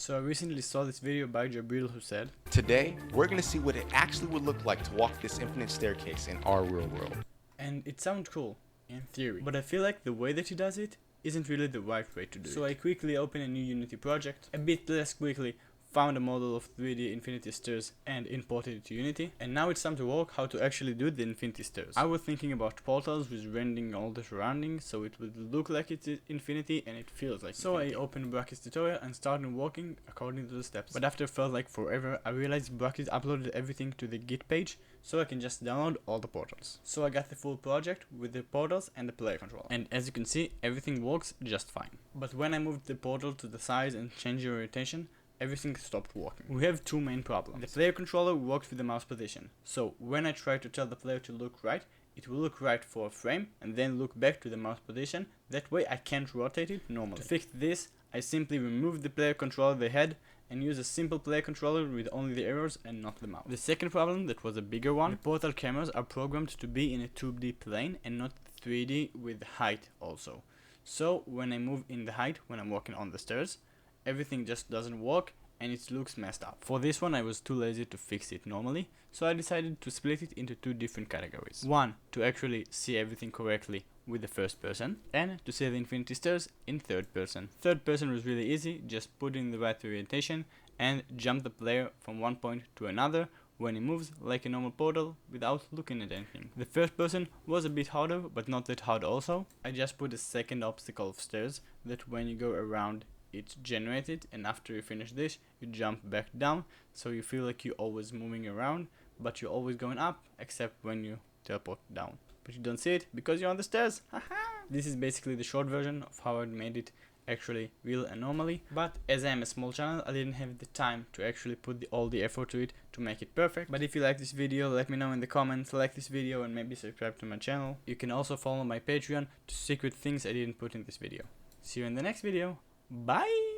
So I recently saw this video by Jabrils who said, Today, we're going to see what it actually would look like to walk this infinite staircase in our real world. and it sounds cool, in theory, but I feel like the way that he does it isn't really the right way to do it. So I quickly opened a new Unity project, a bit less quickly found a model of 3D Infinity Stairs and imported it to Unity, and now it's time to work how to actually do the Infinity Stairs. I was thinking about portals with rendering all the surroundings so it would look like it's Infinity and it feels like so Infinity. I opened Bracket's tutorial and started working according to the steps, but after it felt like forever I realized Bracket uploaded everything to the Git page so I can just download all the portals. So I got the full project with the portals and the player controller, and as you can see everything works just fine. But when I moved the portal to the size and changed the orientation, everything stopped working. We have two main problems. The player controller works with the mouse position, so when I try to tell the player to look right, it will look right for a frame and then look back to the mouse position. That way I can't rotate it normally. To fix this, I simply remove the player controller, the head, and use a simple player controller with only the arrows and not the mouse. The second problem, that was a bigger one, the portal cameras are programmed to be in a 2D plane and not 3D with height also. So when I move in the height when I'm walking on the stairs, everything just doesn't work and it looks messed up. For this one I was too lazy to fix it normally, so I decided to split it into two different categories. One, to actually see everything correctly with the first person, and to see the Infinity Stairs in third person. Third person was really easy, just put in the right orientation and jump the player from one point to another when he moves like a normal portal without looking at anything. The first person was a bit harder, but not that hard also. I just put a second obstacle of stairs that when you go around it's generated, and after you finish this you jump back down, so you feel like you're always moving around but you're always going up except when you teleport down, but you don't see it because you're on the stairs. This is basically the short version of how I made it actually real and normally, but as I am a small channel I didn't have the time to actually put all the effort to it to make it perfect. But if you like this video, let me know in the comments, like this video and maybe subscribe to my channel. You can also follow my Patreon to secret things I didn't put in this video. See you in the next video. Bye!